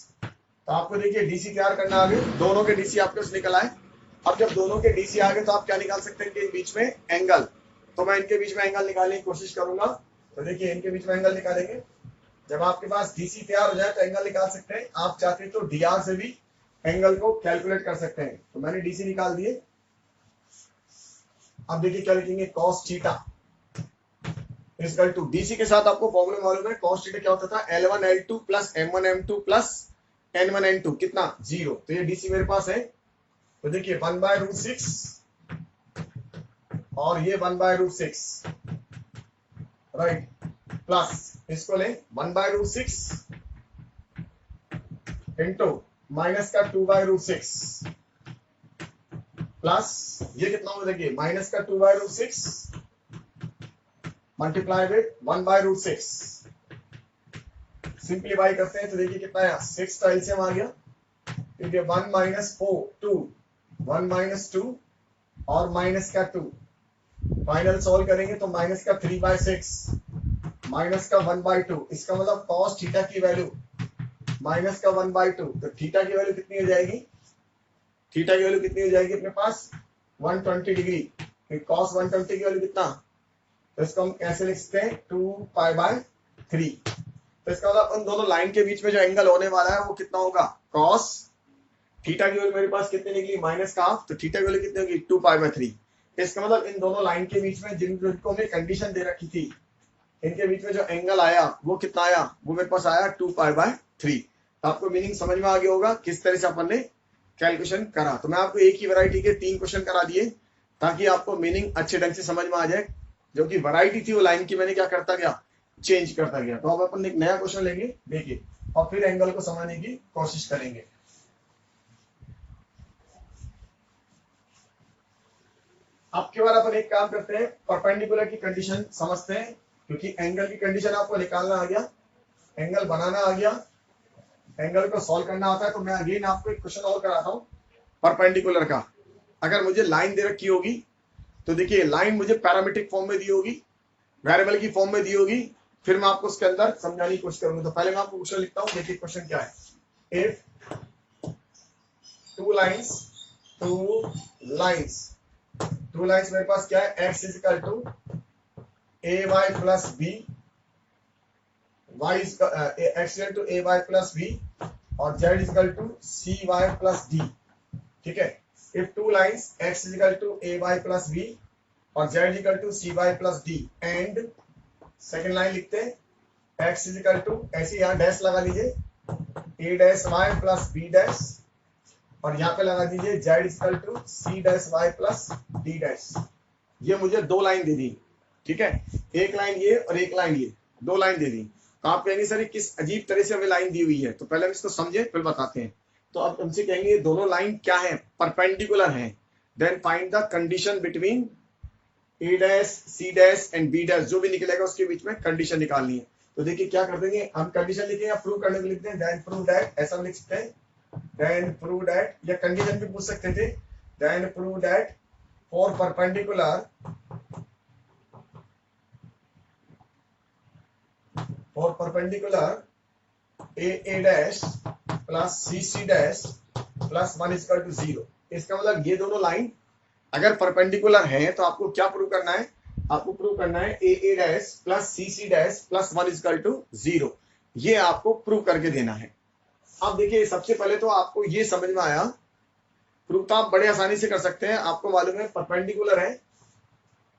तो आपको देखिए डीसी तैयार करना आ गया, दोनों के डीसी आपके पास निकल आए। अब जब दोनों के डीसी आ गए तो आप क्या निकाल सकते हैं, इनके बीच में एंगल। तो मैं इनके बीच में एंगल निकालने की कोशिश करूंगा। तो देखिए इनके बीच में एंगल निकालेंगे, जब आपके पास डीसी तैयार हो जाए तो एंगल निकाल सकते हैं। आप चाहते हैं तो डीआर से भी एंगल को कैलकुलेट कर सकते हैं। तो मैंने डीसी निकाल दिए। अब देखिए क्या लिखेंगे, cos theta equal to, DC के साथ आपको फॉर्मूला मालूम है, कॉस थीटा क्या होता था, L1 L2 plus M1 M2 plus N1 N2 कितना 0। तो ये डीसी मेरे पास है। तो देखिए 1 बाय रूट 6 और ये 1 बाय रूट 6, राइट, प्लस इसको ले 1 बाय रूट 6 इंटू माइनस का 2 बाय रूट 6 प्लस ये कितना होगा, देखिए माइनस का 2 by root 6 multiply with 1 by root 6। Simplify करते हैं तो देखिए कितना है, 6 का एलसीएम आ गया, ठीक है, 1 माइनस 4 2, 1 माइनस 2 और माइनस का 2। फाइनल सॉल्व करेंगे तो माइनस का 3 बाय 6 माइनस का 1 बाय 2। इसका मतलब कॉस थीटा की वैल्यू माइनस का 1 बाय 2। तो थीटा की वैल्यू कितनी हो जाएगी, थीटा की वैल्यू कितनी हो जाएगी अपने पास 120 डिग्री। कॉस 120 की वैल्यू कितना, तो इसको हम कैसे लिख सकते हैं 2 पाई बाय 3। तो इसका मतलब उन दोनों लाइन के बीच में जो एंगल होने वाला है वो कितना होगा, कॉस थीटा की वैल्यू मेरे पास कितनी निकली माइनस का हाफ, तो थीटा की वैल्यू कितनी होगी 2 पाई बाय 3। इसका मतलब इन दोनों लाइन के बीच में जिनको हमने कंडीशन दे रखी थी, इनके बीच में जो एंगल आया वो कितना आया, वो मेरे पास आया 2 पाई बाय 3। तो आपको मीनिंग समझ में आ गया होगा किस तरह से अपन ने कैलकुलेशन करा। तो मैं आपको एक ही वैरायटी के 3 क्वेश्चन करा दिए ताकि आपको मीनिंग अच्छे ढंग से समझ में आ जाए। जो कि वैरायटी थी वो लाइन की मैंने क्या करता गया, चेंज करता गया। तो अब अपन एक नया क्वेश्चन लेंगे, देखिए, और फिर एंगल को समझने की कोशिश करेंगे। अब के बाद अपन एक काम करते हैं, परपेंडिकुलर की कंडीशन समझते हैं, क्योंकि एंगल की कंडीशन आपको निकालना आ गया, एंगल बनाना आ गया, एंगल को सॉल्व करना आता है। तो मैं अगेन आपको एक क्वेश्चन और कराता हूं परपेंडिकुलर का। अगर मुझे लाइन दे रखी होगी तो देखिए लाइन मुझे पैरामीट्रिक फॉर्म में दी होगी, वेरिएबल की फॉर्म में दी होगी, फिर मैं आपको उसके अंदर समझाने की कोशिश करूंगा। तो पहले मैं आपको क्वेश्चन लिखता हूं, देखिए क्वेश्चन क्या है, इफ टू लाइन्स मेरे पास क्या है, x equal to a y plus b, y x equal to a y plus b और z equal to c y plus d. ठीक है, if two lines x is equal to ay plus b और z is equal to cy plus d and second line लिखते हैं x is equal to, ऐसे यहाँ डैश लगा लीजिए a dash y plus b dash और यहाँ पे लगा दीजिए z is equal to c dash y plus d dash. ये मुझे दो लाइन दे दी, ठीक है, एक लाइन ये और एक लाइन ये, दो लाइन दे दी। तो आप कहेंगे सर ये किस अजीब तरह से हमें लाइन दी हुई है, तो पहले हम इसको समझे फिर बताते हैं। तो अब हमसे कहेंगे दोनों लाइन क्या है, परपेंडिकुलर हैं, then find the condition between a dash c dash and b dash, जो भी निकलेगा उसके बीच में कंडीशन निकालनी है। तो देखिए क्या कर देंगे, हम कंडीशन लिखेंगे या प्रूव करने को लिखते हैं, देन प्रूव दैट, ऐसा लिख सकते हैं, देन प्रूव दैट, या कंडीशन भी पूछ सकते थे, then prove that for perpendicular a dash plus C dash plus 1 is equal to 0। इसका मतलब ये दोनों लाइन अगर परपेंडिकुलर है तो आपको क्या प्रूव करना है, आपको प्रूव करना है A dash plus C dash plus 1 is equal to 0, ये आपको प्रूव करके देना है। अब देखिए सबसे पहले तो आपको ये समझ में आया, प्रूव तो आप बड़े आसानी से कर सकते हैं। आपको मालूम है परपेंडिकुलर है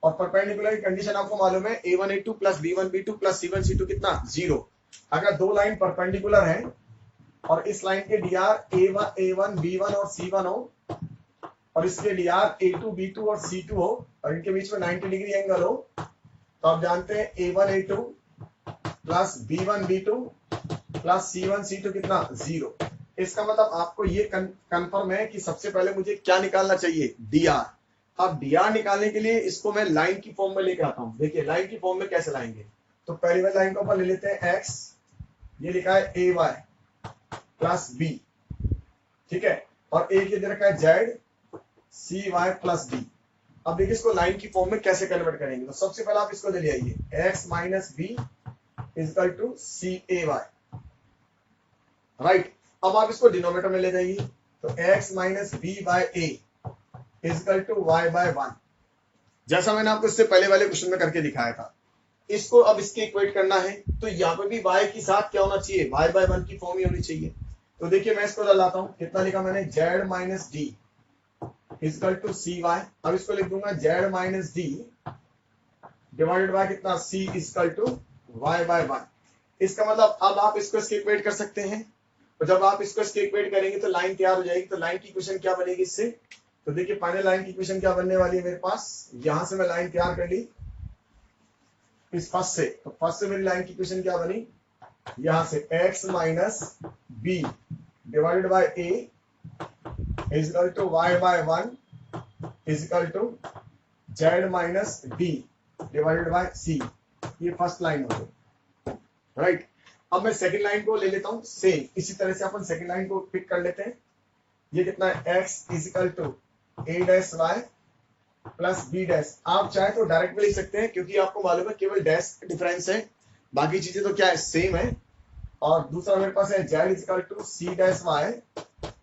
और परपेंडिकुलर की कंडीशन आपको मालूम है a1 a2 plus b1 b2 plus c1 c2 कितना 0। अगर दो लाइन परपेंडिकुलर है और इस लाइन के dr a1 b1 और c1 हो और इसके dr a2 b2 और c2 हो और इनके बीच में 90 डिग्री एंगल हो, तो आप जानते हैं a1 a2 plus b1 b2 plus c1 c2 कितना 0। इसका मतलब आपको ये कंफर्म है कि सबसे पहले मुझे क्या निकालना चाहिए, dr। अब dr निकालने के लिए इसको मैं लाइन की फॉर्म में लेके आता हूं। देखिए लाइन की फॉर्म में कैसे लाएंगे, तो पहली बार लाइन को अपन ले लेते हैं x, ये लिखा है ए वाई प्लस बी, ठीक है, और एक ये दे रखा है z सी वाई प्लस डी। अब देखिए इसको लाइन की फॉर्म में कैसे कन्वर्ट करेंगे, तो सबसे पहले आप इसको ले आइए, x minus b equal to c a y, right. अब आप इसको डिनोमिनेटर में ले जाइए, तो x minus b by a equal to y by 1, जैसा मैंने आपको इससे पहले वाले क्वेश्चन में करके दिखाया था। इसको अब इसके इक्वेट करना है, तो यहाँ पे भी y के साथ क्या होना चाहिए, y बाय 1 की फॉर्म ही होनी चाहिए। तो देखिए मैं इसको लाता हूँ, कितना लिखा मैंने, z minus d equal to c y. अब इसको लिख दूंगा z minus d divided by कितना, c equal to y by 1। इसका मतलब अब आप इसको इसके इक्वेट कर सकते हैं, तो जब आप इसको इसके इक्वेट करेंगे तो लाइन तैयार हो जाएगी। तो लाइन की इक्वेशन क्या बनेगी इससे, तो देखिए फाइनल लाइन की इक्वेशन क्या बनने वाली है मेरे पास, यहां से मैं लाइन तैयार कर ली इस फर्स्ट से, तो फर्स्ट से मेरी लाइन की इक्वेशन क्या बनी, यहां से x minus b divided by a is equal to y by 1 is equal to z minus d divided by c। ये फर्स्ट लाइन हो गई, राइट। अब मैं सेकंड लाइन को ले लेता हूं सेम इसी तरह से, अपन सेकंड लाइन को पिक कर लेते हैं। ये कितना है, x is equal to a dash y plus b dash. आप चाहे तो डायरेक्ट भी लिख सकते हैं क्योंकि आपको मालूम है केवल डैश डिफरेंस है, बाकी चीजें तो क्या है, सेम है। और दूसरा मेरे पास है z is equal to c dash y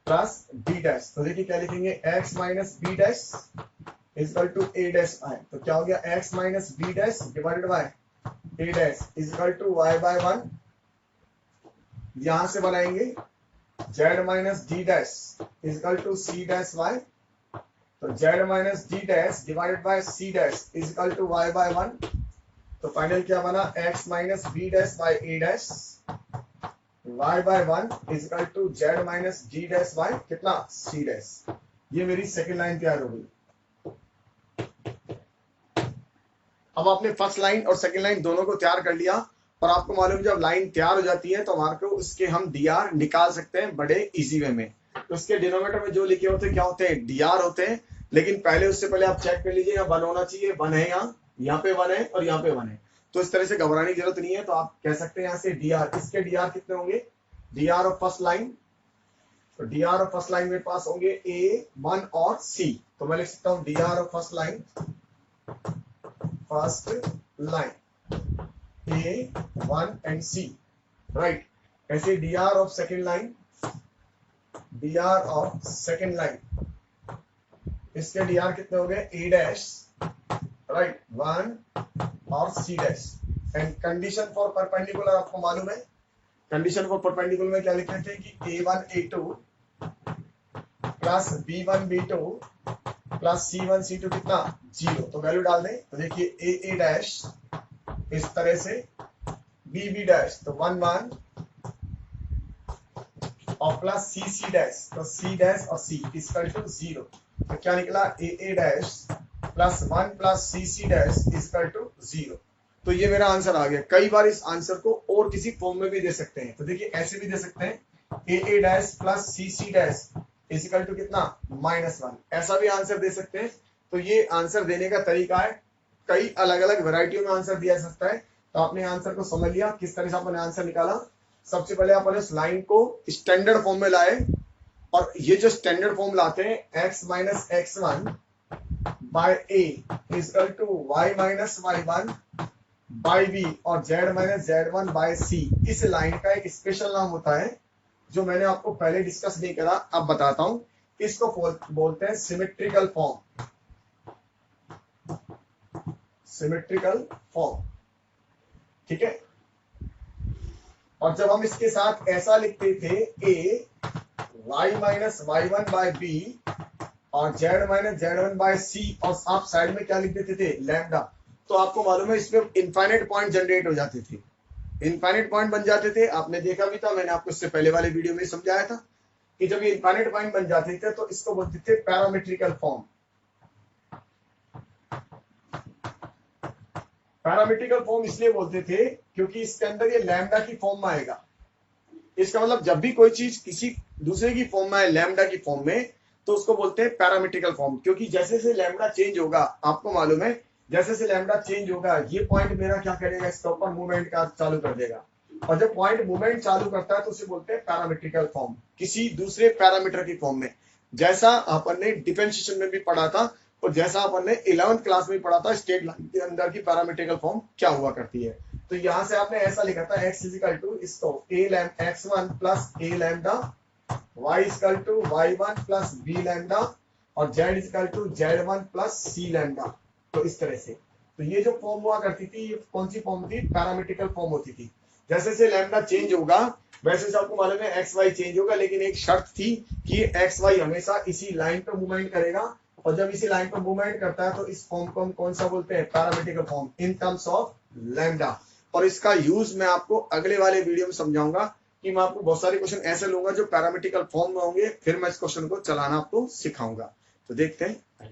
plus d dash. तो देखिए क्या लिखेंगे, x minus b dash is equal to a dash y। तो क्या हो गया, x minus b dash divided by a dash is equal to y by 1। यहां से बनाएंगे z minus d dash is equal to c dash y। तो z minus d dash divided by c dash is equal to y by 1। तो फाइनल क्या बना, x minus b dash by a dash y by 1 is equal to z minus d dash by कितना, c डैश। ये मेरी सेकंड लाइन तैयार हो गई। अब आपने फर्स्ट लाइन और सेकंड लाइन दोनों को तैयार कर लिया और आपको मालूम है जब लाइन तैयार हो जाती है तो हमारे को उसके हम dr निकाल सकते हैं बड़े इजी वे में। तो उसके डिनोमिनेटर में जो लिखे होते हैं क्या होते हैं, dr होते हैं। लेकिन पहले उससे पहले आप चेक कर लीजिए, यहाँ 1 होना चाहिए, 1 है, यहाँ पे 1 है और यहाँ पे 1 है। तो इस तरह से घबराने की जरूरत नहीं है। तो आप कह सकते हैं यहाँ से dr, इसके dr कितने होंगे, dr ऑफ फर्स्ट लाइन, तो dr ऑफ फर्स्ट लाइन मेरे पास होंगे a 1 और c। तो मैं लिख सकता हूँ dr of first line a 1 and c, right. ऐसे dr of second line, dr of second line, इसके dr कितने हो गए, a डैश, राइट, 1 और c dash. And condition for perpendicular आपको मालूम है, कंडीशन फॉर परपेंडिकुलर में क्या लिखते थे कि a1 a2 plus b1 b2 plus c1 c2 कितना 0। तो वैल्यू डाल दें, तो देखिए a डैश इस तरह से, b डैश तो 1 1 और प्लस c डैश, तो c डैश और c इक्वल टू 0। तो क्या निकला, a dash plus 1 plus c dash equal to 0। तो ये मेरा आंसर आ गया। कई बार इस आंसर को और किसी फॉर्म में भी दे सकते हैं। तो देखिए ऐसे भी दे सकते हैं A dash plus C dash is equal to कितना -1, ऐसा भी आंसर दे सकते हैं। तो ये आंसर देने का तरीका है, कई अलग अलग वैरायटियों में आंसर दिया जा सकता है। तो आपने आंसर को समझ लिया किस तरह से आपने आंसर निकाला। सबसे पहले आपने उस लाइन को स्टैंडर्ड फॉर्म में लाए, और ये जो स्टैंडर्ड फॉर्म लाते हैं x minus x1 by a equal to y minus y1 by b और z minus z1 by c, इस लाइन का एक स्पेशल नाम होता है जो मैंने आपको पहले डिस्कस नहीं करा, अब बताता हूं। इसको बोलते हैं सिमेट्रिकल फॉर्म, सिमेट्रिकल फॉर्म, ठीक है। और जब हम इसके साथ ऐसा लिखते थे a y minus y1 by b और z minus z1 by c, और आप साइड में क्या लिख देते थे लैम्डा, तो आपको मालूम है इसमें इनफाइनाइट पॉइंट जनरेट हो जाते थे, इनफाइनाइट पॉइंट बन जाते थे। आपने देखा भी था, मैंने आपको इससे पहले वाले वीडियो में समझाया था कि जब ये इनफाइनाइट पॉइंट बन जाते थे तो इसको बोलते थे पैरामीट्रिकल फॉर्म। पैरामीट्रिकल फॉर्म इसलिए बोलते थे क्योंकि इसके अंदर ये लैम्डा की फॉर्म में आएगा। इसका मतलब जब भी कोई चीज किसी दूसरे की फॉर्म में आए लैम्डा की फॉर्म में, तो उसको बोलते हैं पैरामीट्रिकल फॉर्म। क्योंकि जैसे जैसे लैम्डा चेंज होगा, आपको मालूम है जैसे जैसे लैम्डा चेंज होगा ये पॉइंट मेरा क्या करेगा, इसके ऊपर मूवमेंट का चालू कर देगा, और जब पॉइंट मूवमेंट चालू करता है तो उसे बोलते हैं पैरामीट्रिकल फॉर्म, किसी दूसरे पैरामीटर की फॉर्म में। जैसा अपन ने डिफरेंशिएशन में भी पढ़ा था और जैसा अपन ने 11th क्लास में पढ़ा था स्ट्रेट लाइन के अंदर की पैरामीट्रिकल फॉर्म क्या हुआ करती है। तो यहाँ से आपने ऐसा लिखा था x इजिकल टू इसको x1 plus a lambda, y equal to y1 plus b lambda और z equal to z1 plus c lambda. तो इस तरह से, तो ये जो फॉर्म हुआ करती थी ये कौन सी फॉर्म थी, पैरामीट्रिकल फॉर्म होती थी। जैसे से लैम्डा चेंज होगा वैसे से आपको मालूम है एक्स वाई चेंज होगा, लेकिन एक शर्त थी कि एक्स वाई हमेशा इसी लाइन पे मूवमेंट करेगा, और जब इसी लाइन पे मूवमेंट करता है तो इस फॉर्म को हम कौन सा बोलते हैं, parametrical form in terms of lambda. और इसका यूज मैं आपको अगले वाले वीडियो में समझाऊंगा कि मैं आपको बहुत सारे क्वेश्चन ऐसे लूंगा जो पैरामीट्रिकल फॉर्म में होंगे, फिर मैं इस क्वेश्चन को चलाना आपको सिखाऊंगा। तो देखते हैं।